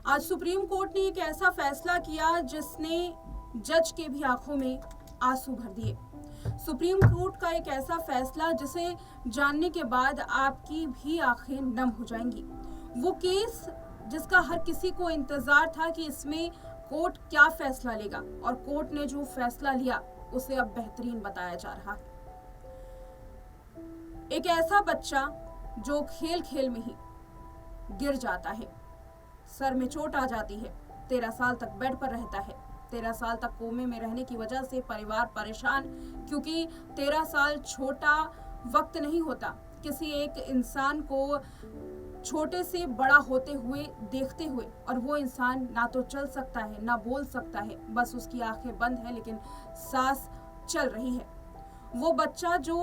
आज supreme court ने एक ऐसा फैसला किया जिसने जज के भी आंखों में आंसू भर दिए। सुप्रीम कोर्ट का एक ऐसा फैसला जिसे जानने के बाद आपकी भी आंखें नम हो जाएंगी। वो केस जिसका हर किसी को इंतजार था कि इसमें कोर्ट क्या फैसला लेगा, और कोर्ट ने जो फैसला लिया उसे अब बेहतरीन बताया जा रहा है। एक ऐसा बच्चा जो खेल खेल में ही गिर जाता है, सर में चोट आ जाती है, 13 साल तक बेड पर रहता है। 13 साल तक कोमे में रहने की वजह से परिवार परेशान, क्योंकि 13 साल छोटा वक्त नहीं होता। किसी एक इंसान को छोटे से बड़ा होते हुए देखते हुए, और वो इंसान ना तो चल सकता है ना बोल सकता है, बस उसकी आंखें बंद है लेकिन सांस चल रही है। वो बच्चा जो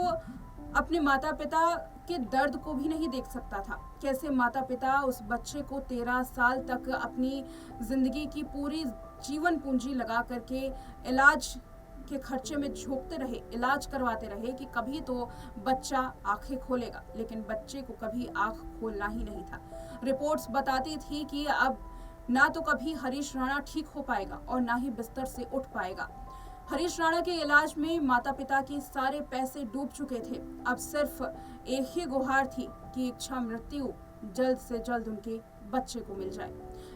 अपने माता पिता के दर्द को भी नहीं देख सकता था, कैसे माता पिता उस बच्चे को 13 साल तक अपनी जिंदगी की पूरी जीवन पूंजी लगा करके इलाज के खर्चे में झोंकते रहे, इलाज करवाते रहे कि कभी तो बच्चा आंखें खोलेगा, लेकिन बच्चे को कभी आंख खोलना ही नहीं था। रिपोर्ट्स बताती थी कि अब ना तो कभी हरीश राणा ठीक हो पाएगा और ना ही बिस्तर से उठ पाएगा। हरीश राणा के इलाज में माता पिता के सारे पैसे डूब चुके थे। अब सिर्फ एक ही गुहार थी कि इच्छा मृत्यु जल्द से जल्द उनके बच्चे को मिल जाए।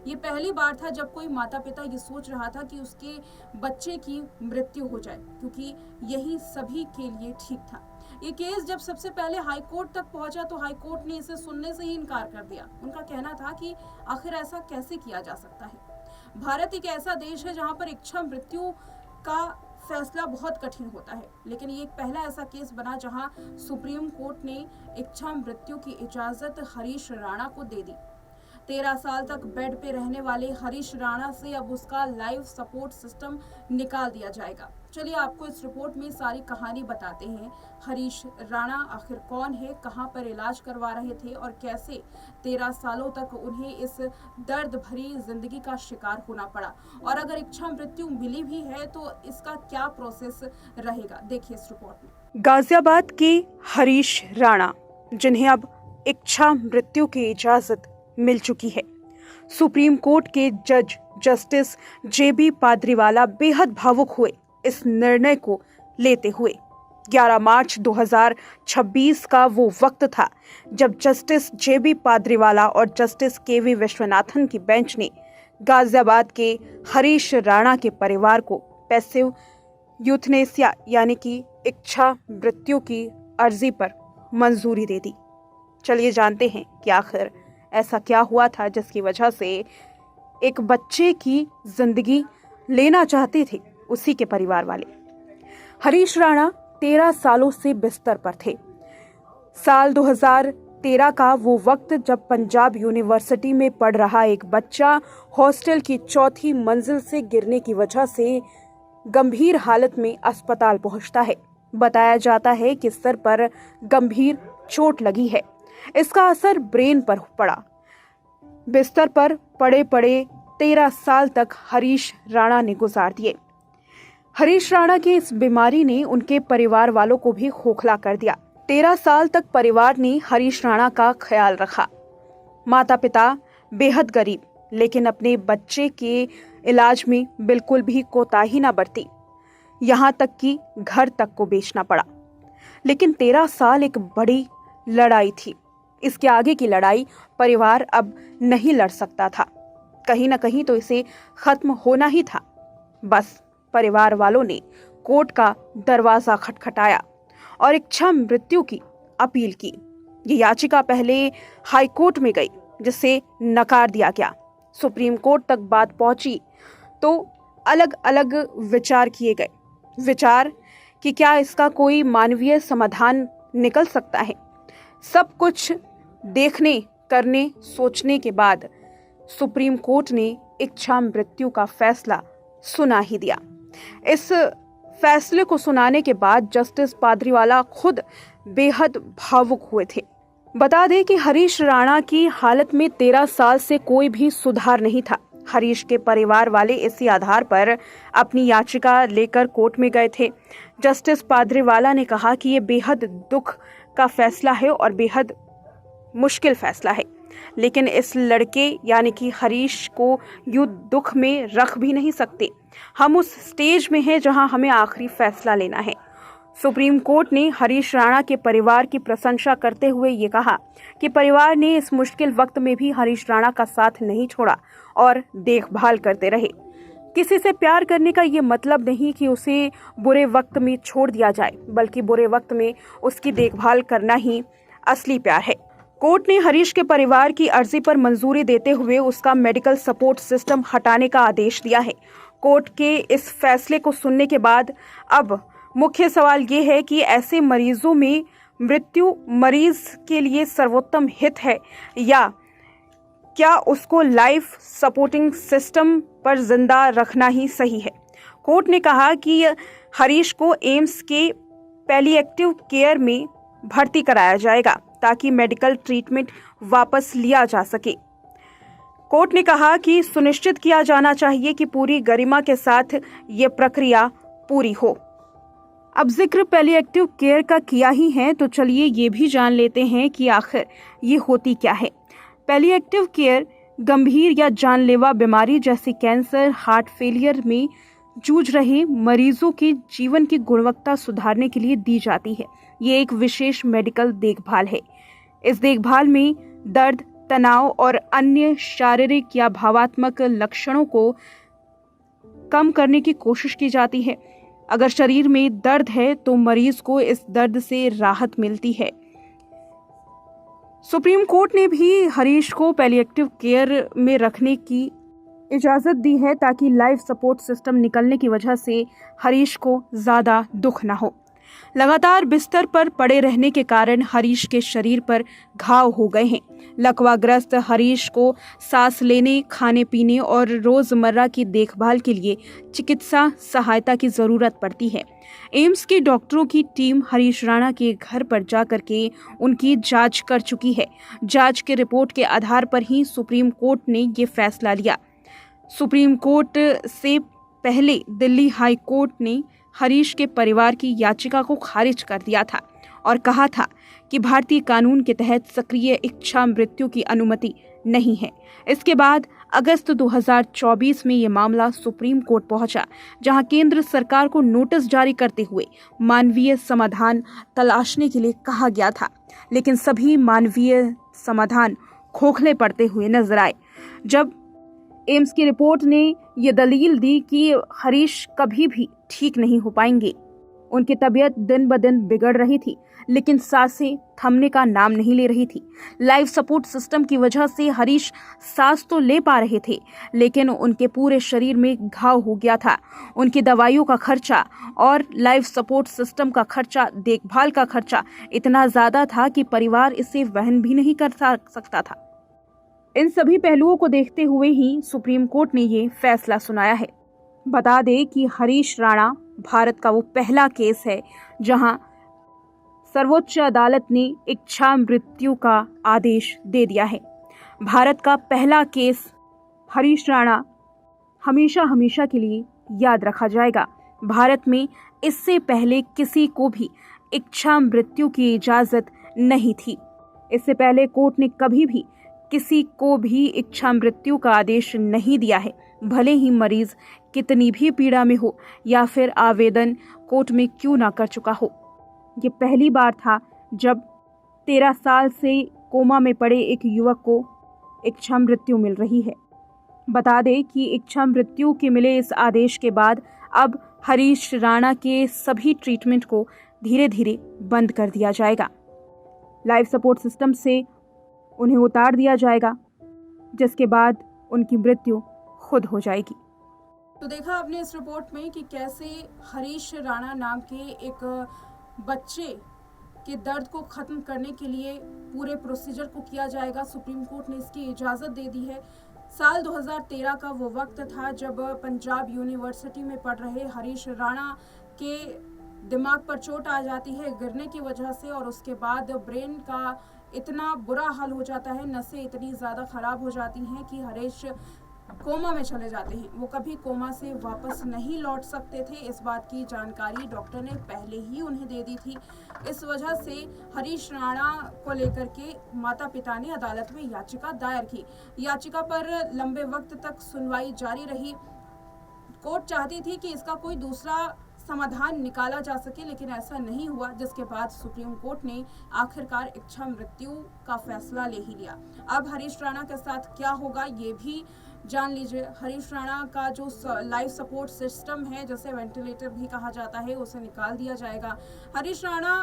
ये पहली बार था जब कोई माता पिता ये सोच रहा था कि उसके बच्चे की मृत्यु हो जाए, क्योंकि यही सभी के लिए ठीक था। ये केस जब सबसे पहले हाई कोर्ट तक पहुंचा तो हाई कोर्ट ने इसे सुनने से ही इनकार कर दिया। उनका कहना था कि आखिर ऐसा कैसे किया जा सकता है। भारत एक ऐसा देश है जहां पर इच्छा मृत्यु का फैसला बहुत कठिन होता है, लेकिन ये एक पहला ऐसा केस बना जहां सुप्रीम कोर्ट ने इच्छा मृत्यु की इजाजत हरीश राणा को दे दी। 13 साल तक बेड पे रहने वाले हरीश राणा से अब उसका लाइफ सपोर्ट सिस्टम निकाल दिया जाएगा। चलिए आपको इस रिपोर्ट में सारी कहानी बताते हैं। हरीश राणा आखिर कौन है, कहां पर इलाज करवा रहे थे और कैसे 13 सालों तक उन्हें इस दर्द भरी जिंदगी का शिकार होना पड़ा, और अगर इच्छा मृत्यु मिली भी है तो इसका क्या प्रोसेस रहेगा, देखिए इस रिपोर्ट में। गाजियाबाद के हरीश राणा, जिन्हें अब इच्छा मृत्यु की इजाजत मिल चुकी है, सुप्रीम कोर्ट के जज जस्टिस जेबी पाद्रीवाला बेहद भावुक हुए इस निर्णय को लेते हुए। 11 मार्च 2026 का वो वक्त था जब जस्टिस जेबी पाद्रीवाला और जस्टिस केवी विश्वनाथन की बेंच ने गाजियाबाद के हरीश राणा के परिवार को पैसिव यूथनेसिया यानी कि इच्छा मृत्यु की अर्जी पर मंजूरी दे दी। चलिए जानते हैं कि आखिर ऐसा क्या हुआ था जिसकी वजह से एक बच्चे की जिंदगी लेना चाहते थे उसी के परिवार वाले। हरीश राणा 13 सालों से बिस्तर पर थे। साल 2013 का वो वक्त जब पंजाब यूनिवर्सिटी में पढ़ रहा एक बच्चा हॉस्टल की 4थी मंजिल से गिरने की वजह से गंभीर हालत में अस्पताल पहुंचता है। बताया जाता है कि सर पर गंभीर चोट लगी है, इसका असर ब्रेन पर पड़ा। बिस्तर पर पड़े पड़े 13 साल तक हरीश राणा ने गुजार दिए। हरीश राणा की इस बीमारी ने उनके परिवार वालों को भी खोखला कर दिया। 13 साल तक परिवार ने हरीश राणा का ख्याल रखा। माता पिता बेहद गरीब, लेकिन अपने बच्चे के इलाज में बिल्कुल भी कोताही न बरती, यहाँ तक कि घर तक को बेचना पड़ा। लेकिन 13 साल एक बड़ी लड़ाई थी। इसके आगे की लड़ाई परिवार अब नहीं लड़ सकता था। कहीं ना कहीं तो इसे खत्म होना ही था। बस परिवार वालों ने कोर्ट का दरवाजा खटखटाया और इच्छा मृत्यु की अपील की। ये याचिका पहले हाई कोर्ट में गई, जिसे नकार दिया गया। सुप्रीम कोर्ट तक बात पहुंची तो अलग अलग विचार किए गए। विचार कि क्या इसका कोई मानवीय समाधान निकल सकता है। सब कुछ देखने, करने, सोचने के बाद सुप्रीम कोर्ट ने इच्छा मृत्यु का फैसला सुना ही दिया। इस फैसले को सुनाने के बाद जस्टिस पाद्रीवाला खुद बेहद भावुक हुए थे। बता दें कि हरीश राणा की हालत में 13 साल से कोई भी सुधार नहीं था। हरीश के परिवार वाले इसी आधार पर अपनी याचिका लेकर कोर्ट में गए थे। जस्टिस पाद्रीवाला ने कहा कि ये बेहद दुख का फैसला है और बेहद मुश्किल फैसला है। लेकिन इस लड़के यानी कि हरीश को यूं दुख में रख भी नहीं सकते। हम उस स्टेज में हैं जहां हमें आखिरी फैसला लेना है। सुप्रीम कोर्ट ने हरीश राणा के परिवार की प्रशंसा करते हुए ये कहा कि परिवार ने इस मुश्किल वक्त में भी हरीश राणा का साथ नहीं छोड़ा और देखभाल करते रहे। किसी से प्यार करने का ये मतलब नहीं कि उसे बुरे वक्त में छोड़ दिया जाए, बल्कि बुरे वक्त में उसकी देखभाल करना ही असली प्यार है। कोर्ट ने हरीश के परिवार की अर्जी पर मंजूरी देते हुए उसका मेडिकल सपोर्ट सिस्टम हटाने का आदेश दिया है। कोर्ट के इस फैसले को सुनने के बाद अब मुख्य सवाल ये है कि ऐसे मरीजों में मृत्यु मरीज के लिए सर्वोत्तम हित है या क्या उसको लाइफ सपोर्टिंग सिस्टम पर जिंदा रखना ही सही है। कोर्ट ने कहा कि हरीश को एम्स के पैलिएटिव केयर में भर्ती कराया जाएगा ताकि मेडिकल ट्रीटमेंट वापस लिया जा सके। कोर्ट ने कहा कि सुनिश्चित किया जाना चाहिए कि पूरी गरिमा के साथ ये प्रक्रिया पूरी हो। अब जिक्र पैलिएटिव केयर का किया ही है तो चलिए ये भी जान लेते हैं कि आखिर ये होती क्या है। पैलिएटिव केयर गंभीर या जानलेवा बीमारी जैसे कैंसर, हार्ट फेलियर में जूझ रहे मरीजों के जीवन की गुणवत्ता सुधारने के लिए दी जाती है। ये एक विशेष मेडिकल देखभाल है। इस देखभाल में दर्द, तनाव और अन्य शारीरिक या भावात्मक लक्षणों को कम करने की कोशिश की जाती है। अगर शरीर में दर्द है तो मरीज को इस दर्द से राहत मिलती है। सुप्रीम कोर्ट ने भी हरीश को पैलिएटिव केयर में रखने की इजाजत दी है ताकि लाइफ सपोर्ट सिस्टम निकलने की वजह से हरीश को ज्यादा दुख न हो। लगातार बिस्तर पर पड़े रहने के कारण हरीश के शरीर पर घाव हो गए हैं। लकवाग्रस्त हरीश को सांस लेने, खाने पीने और रोजमर्रा की देखभाल के लिए चिकित्सा सहायता की जरूरत पड़ती है। एम्स के डॉक्टरों की टीम हरीश राणा के घर पर जाकर के उनकी जांच कर चुकी है। जांच के रिपोर्ट के आधार पर ही सुप्रीम कोर्ट ने ये फैसला लिया। सुप्रीम कोर्ट से पहले दिल्ली हाई कोर्ट ने हरीश के परिवार की याचिका को खारिज कर दिया था और कहा था कि भारतीय कानून के तहत सक्रिय इच्छा मृत्यु की अनुमति नहीं है। इसके बाद अगस्त 2024 में ये मामला सुप्रीम कोर्ट पहुंचा, जहां केंद्र सरकार को नोटिस जारी करते हुए मानवीय समाधान तलाशने के लिए कहा गया था, लेकिन सभी मानवीय समाधान खोखले पड़ते हुए नजर आए। जब एम्स की रिपोर्ट ने ये दलील दी कि हरीश कभी भी ठीक नहीं हो पाएंगे। उनकी तबीयत दिन ब दिन बिगड़ रही थी, लेकिन सांसें थमने का नाम नहीं ले रही थी। लाइफ सपोर्ट सिस्टम की वजह से हरीश सांस तो ले पा रहे थे, लेकिन उनके पूरे शरीर में घाव हो गया था। उनकी दवाइयों का खर्चा और लाइफ सपोर्ट सिस्टम का खर्चा, देखभाल का खर्चा इतना ज्यादा था कि परिवार इसे वहन भी नहीं कर सकता था। इन सभी पहलुओं को देखते हुए ही सुप्रीम कोर्ट ने ये फैसला सुनाया है। बता दें कि हरीश राणा भारत का वो पहला केस है जहां सर्वोच्च अदालत ने इच्छा मृत्यु का आदेश दे दिया है। भारत का पहला केस हरीश राणा हमेशा हमेशा के लिए याद रखा जाएगा। भारत में इससे पहले किसी को भी इच्छा मृत्यु की इजाजत नहीं थी। इससे पहले कोर्ट ने कभी भी किसी को भी इच्छा मृत्यु का आदेश नहीं दिया है, भले ही मरीज कितनी भी पीड़ा में हो या फिर आवेदन कोर्ट में क्यों ना कर चुका हो। ये पहली बार था जब 13 साल से कोमा में पड़े एक युवक को इच्छा मृत्यु मिल रही है। बता दें कि इच्छा मृत्यु के मिले इस आदेश के बाद अब हरीश राणा के सभी ट्रीटमेंट को धीरे धीरे बंद कर दिया जाएगा। लाइफ सपोर्ट सिस्टम से उन्हें उतार दिया जाएगा, जिसके बाद उनकी मृत्यु खुद हो जाएगी। तो देखा आपने इस रिपोर्ट में कि कैसे हरीश राणा नाम के एक बच्चे के दर्द को ख़त्म करने के लिए पूरे प्रोसीजर को किया जाएगा। सुप्रीम कोर्ट ने इसकी इजाज़त दे दी है। साल 2013 का वो वक्त था जब पंजाब यूनिवर्सिटी में पढ़ रहे हरीश राणा के दिमाग पर चोट आ जाती है गिरने की वजह से, और उसके बाद ब्रेन का इतना बुरा हाल हो जाता है, नसें इतनी ज़्यादा ख़राब हो जाती हैं कि हरीश कोमा में चले जाते हैं। वो कभी कोमा से वापस नहीं लौट सकते थे। इस बात की जानकारी डॉक्टर ने पहले ही उन्हें दे दी थी। इस वजह से हरीश राणा को लेकर के माता पिता ने अदालत में याचिका दायर की। याचिका पर लंबे वक्त तक सुनवाई जारी रही। कोर्ट चाहती थी कि इसका कोई दूसरा समाधान निकाला जा सके, लेकिन ऐसा नहीं हुआ, जिसके बाद सुप्रीम कोर्ट ने आखिरकार इच्छा मृत्यु का फैसला ले ही लिया। अब हरीश राणा के साथ क्या होगा ये भी जान लीजिए। हरीश राणा का जो लाइफ सपोर्ट सिस्टम है, जिसे वेंटिलेटर भी कहा जाता है, उसे निकाल दिया जाएगा। हरीश राणा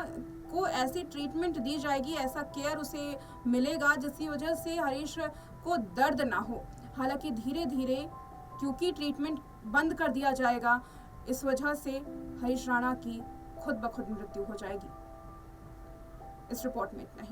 को ऐसी ट्रीटमेंट दी जाएगी, ऐसा केयर उसे मिलेगा जिसकी वजह से हरीश को दर्द ना हो। हालांकि धीरे धीरे क्योंकि ट्रीटमेंट बंद कर दिया जाएगा, इस वजह से हरीश राणा की खुद ब खुद मृत्यु हो जाएगी। इस रिपोर्ट में इतना ही।